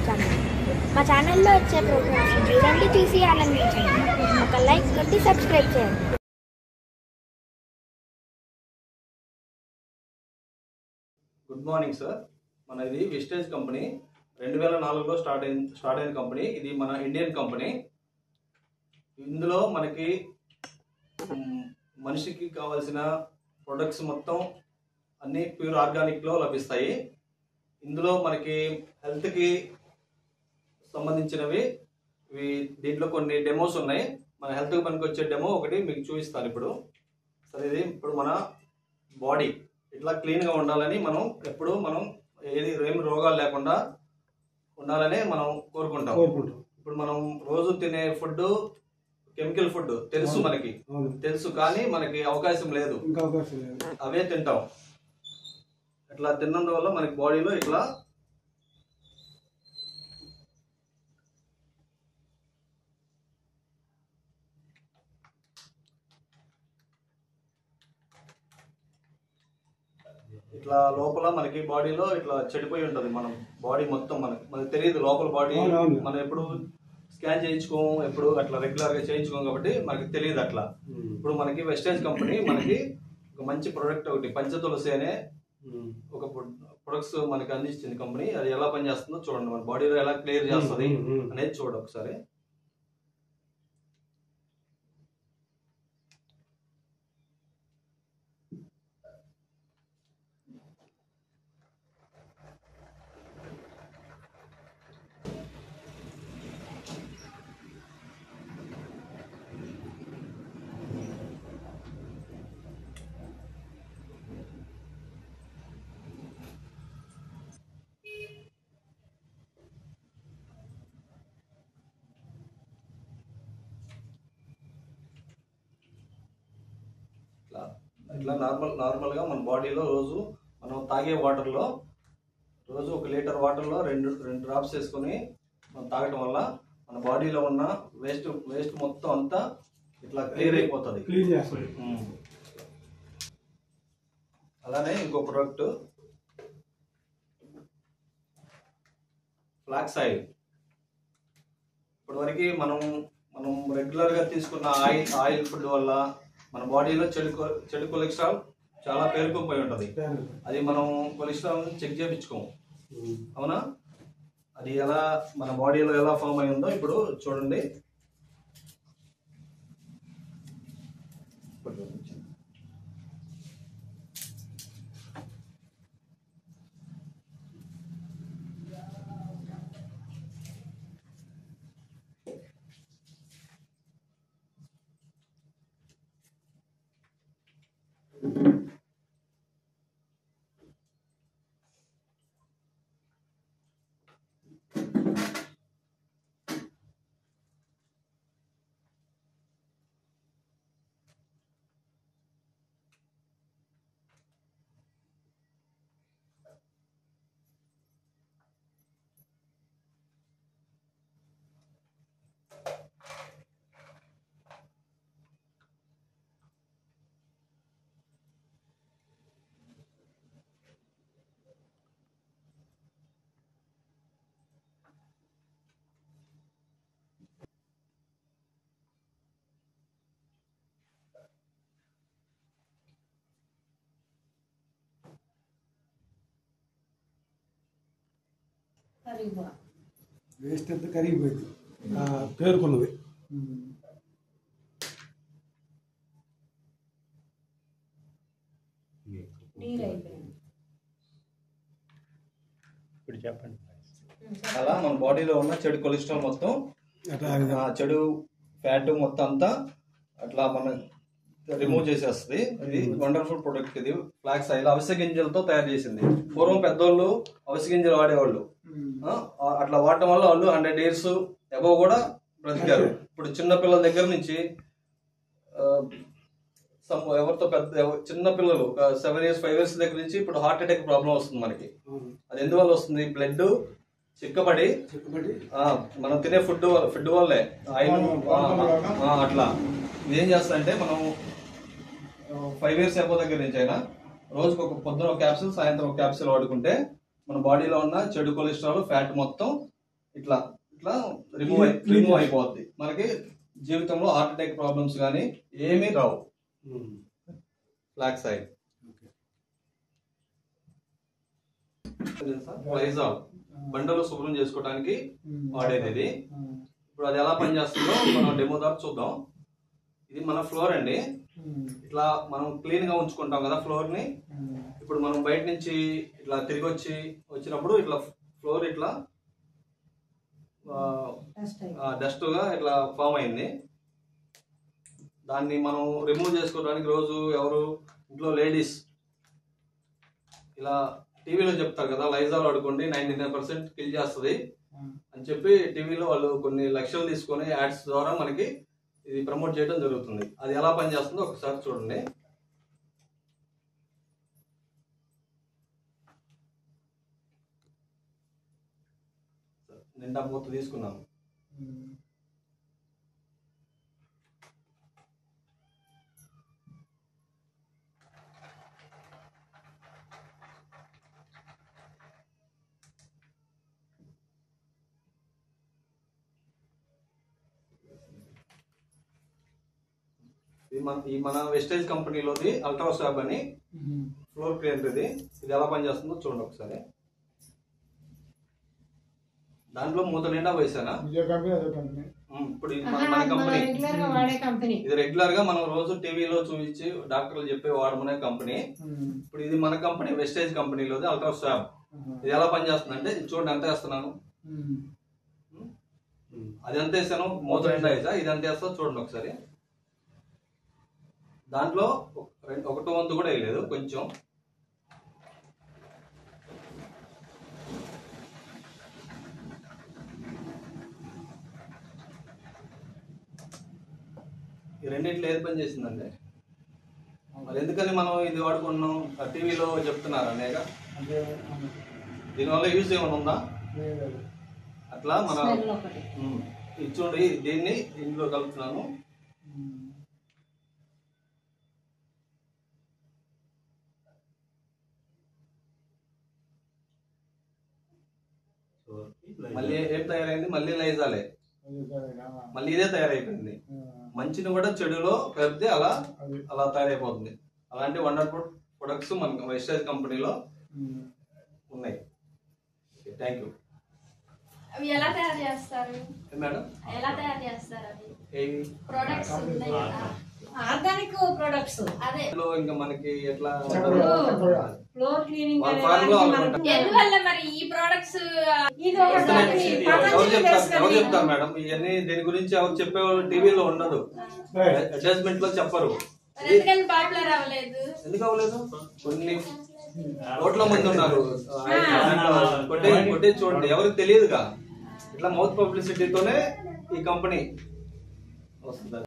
Channel. మా ఛానల్లో వచ్చే ప్రోగ్రామ్స్ చూడండి, చూసి ఆనందించండి. ఒక లైక్ కొట్టి సబ్స్క్రైబ్ చేయండి. Good morning sir. ఇది విస్టేజ్ కంపెనీ 2004లో స్టార్ట్ అయిన కంపెనీ. ఇది మన ఇండియన్ కంపెనీ. ఇందులో మనకి మనిషికి కావాల్సిన ప్రొడక్ట్స్ మొత్తం అన్ని ప్యూర్ ఆర్గానిక్లో లభిస్తాయి. ఇందులో మనకి హెల్త్కి సంబంధించినవి దీంట్లో కొన్ని డెమోస్ ఉన్నాయి. మన హెల్త్కి పనికి వచ్చే డెమో ఒకటి మీకు చూపిస్తాను ఇప్పుడు. సరే, ఇది ఇప్పుడు మన బాడీ ఇట్లా క్లీన్గా ఉండాలని మనం ఏం రోగాలు లేకుండా ఉండాలని మనం కోరుకుంటాం. ఇప్పుడు మనం రోజు తినే ఫుడ్ కెమికల్ ఫుడ్ తెలుసు, కానీ మనకి అవకాశం లేదు, అవే తింటాం. ఇట్లా తినడం వల్ల మనకి బాడీలో ఇట్లా లోపల మనకి బాడీలో ఇట్లా చెడిపోయి ఉంటుంది. మనం బాడీ మొత్తం మనకు తెలియదు లోపల బాడీ. మనం ఎప్పుడు స్కాన్ చేయించుకోము, ఎప్పుడు అట్లా రెగ్యులర్ గా చేయించుకోము, కాబట్టి మనకి తెలియదు అట్లా. ఇప్పుడు మనకి వెస్టేజ్ కంపెనీ మనకి ఒక మంచి ప్రొడక్ట్ ఒకటి పంచతులసి అనే ఒక ప్రొడక్ట్స్ మనకి అందించింది కంపెనీ. అది ఎలా పనిచేస్తుందో చూడండి, మన బాడీలో ఎలా క్లియర్ చేస్తుంది అనేది చూడండి ఒకసారి. ఇట్లా నార్మల్గా మన బాడీలో రోజు మనం తాగే వాటర్లో రోజు 1 లీటర్ వాటర్లో రెండు డ్రాప్స్ వేసుకొని మనం తాగటం వల్ల మన బాడీలో ఉన్న వేస్ట్ మొత్తం అంతా ఇట్లా క్లియర్ అయిపోతుంది. అలానే ఇంకో ప్రొడక్ట్ ఫ్లాక్స్ ఆయిల్. ఇప్పటివరకు మనం రెగ్యులర్గా తీసుకున్న ఆయిల్ ఫుడ్ వల్ల మన బాడీలో చెడు కొలెస్ట్రాల్ చాలా పేరుకుపోయి ఉంటుంది. అది మనం కొలెస్ట్రాల్ చెక్ చేయించుకోము, అవునా? అది ఎలా మన బాడీలో ఎలా ఫామ్ అయి ఉందో ఇప్పుడు చూడండి. వేస్ట్ అంతా కరిగిపోయింది, పేరుకున్నది. ఇప్పుడు చెప్పండి. అలా మన బాడీలో ఉన్న చెడు కొలెస్ట్రాల్ మొత్తం, చెడు ఫ్యాట్ మొత్తం అంతా అట్లా మన రిమూవ్ చేసేస్తుంది. ఇది వండర్ఫుల్ ప్రొడక్ట్. ఇది ఫ్లాక్స్ ఆయిల్ అవిసె గింజలతో తయారు చేసింది. పూర్వం పెద్దోళ్ళు అవిసె గింజలు వాడేవాళ్ళు. అట్లా వాడటం వల్ల వాళ్ళు 100 years అబవ్ కూడా బ్రతికారు. ఇప్పుడు చిన్న పిల్లల దగ్గర నుంచి ఎవరితో చిన్న పిల్లలు 7 years 5 years దగ్గర నుంచి ఇప్పుడు హార్ట్ అటాక్ ప్రాబ్లం వస్తుంది మనకి. అది ఎందువల్ల వస్తుంది? బ్లడ్ చిక్కబడి మనం తినే ఫుడ్ వల్లే ఆయిల్ అట్లా. ఇదేం చేస్తారంటే మనం 5 years అబవ్ దగ్గర నుంచి అయినా రోజుకు పొద్దున ఒక క్యాప్సూల్, సాయంత్రం ఒక క్యాప్సూల్ వాడుకుంటే మన బాడీలో ఉన్న చెడు కొలెస్ట్రాల్, ఫ్యాట్ మొత్తం ఇట్లా ఇట్లా రిమూవ్ అయిపోద్ది. మనకి జీవితంలో హార్ట్ అటాక్ ప్రాబ్లమ్స్ కానీ ఏమీ రావు. ఫ్లాక్స్ ఆయిల్ లైజాల్ బండలు శుభ్రం చేసుకోవడానికి వాడేది ఇది. ఇప్పుడు అది ఎలా పనిచేస్తుందో మనం డెమో ద్వారా చూద్దాం. ఇది మన ఫ్లోర్ అండి. ఇట్లా మనం క్లీన్ గా ఉంచుకుంటాం కదా ఫ్లోర్ ని. ఇప్పుడు మనం బయట నుంచి ఇట్లా తిరిగి వచ్చినప్పుడు ఇట్లా ఫ్లోర్ ఇట్లా డస్ట్ గా ఇట్లా ఫామ్ అయింది. దాన్ని మనం రిమూవ్ చేసుకోవడానికి రోజు ఎవరు ఇంట్లో లేడీస్ ఇలా టీవీలో చెప్తారు కదా, లైజాల్ వాడుకోండి 99% కిల్ చేస్తుంది అని చెప్పి టీవీలో వాళ్ళు కొన్ని లక్షలు తీసుకొని యాడ్స్ ద్వారా మనకి ఇది ప్రమోట్ చేయడం జరుగుతుంది. అది ఎలా పనిచేస్తుందో ఒకసారి చూడండి. నిండా మూత తీసుకున్నాము. ఈ మన వెస్టేజ్ కంపెనీలోది అల్ట్రా స్వాబ్ అని ఫ్లోర్ క్లీనర్. ఇది ఎలా పనిచేస్తుందో చూడండి ఒకసారి. దాంట్లో మూత నిండా వేసానా. ఇప్పుడు మన కంపెనీ ఇది రెగ్యులర్ గా మనం రోజు టీవీలో చూపించి డాక్టర్లు చెప్పే వాడమనే కంపెనీ. ఇప్పుడు ఇది మన కంపెనీ వెస్టేజ్ కంపెనీలోది అల్ట్రా స్వాబ్. ఇది ఎలా పనిచేస్తుంది అంటే చూడండి ఎంత వేస్తున్నాను. అది ఎంత వేసాను, మూత నిండా వేసా. ఇది ఎంత వేస్తా చూడండి ఒకసారి. దాంట్లో 1/2 వంతు కూడా వేయలేదు, కొంచెం. ఈ రెండింటిలో ఏది పని చేసిందండి? మరి ఎందుకని మనం ఇది వాడుకుంటున్నాం? టీవీలో చెప్తున్నారు అనేక. దీనివల్ల యూజ్ ఏమైనా ఉందా? అట్లా మన ఇది చూడండి, దీన్ని ఇందులో కలుపుతున్నాను. మళ్ళీ ఏం తయారైంది? మళ్ళీ లైజాలే, మళ్ళీ ఇదే తయారైపోయింది. మంచిని కూడా చెడులో కలిపితే అలా తయారైపోతుంది. అలాంటి వండర్ఫుల్ ప్రొడక్ట్స్ మన వెస్టేజ్ కంపెనీలో ఉన్నాయి. Thank you. అవి ఎలా తయారు చేస్తారు మేడం? ఎలా తయారు చేస్తారు అవి? ఏవి ప్రొడక్ట్స్ ఉన్నాయి కదా, ఆర్గానిక్ ప్రొడక్ట్స్. అదే ఇంకా మనకి ఎట్లా ఫ్లోర్ క్లీనింగ్ ఎందువల్ల మరి ఈ ప్రొడక్ట్స్ ఇది ఒక ఎవరు చెప్తారు మేడం? ఇవన్నీ దీని గురించి ఎవరు చెప్పేవాళ్ళు టీవీలో ఉండదు, అడ్వర్టైజ్మెంట్ లో చెప్పరు. ఎందుకని పాపులర్ అవ్వలేదు? ఎందుకు అవ్వలేదు? కొన్ని కోట్ల మంది ఉన్నారు. కొట్టే చూడండి, ఎవరికి తెలియదుగా. ఇట్లా మౌత్ పబ్లిసిటీతోనే ఈ కంపెనీ వస్తుంది.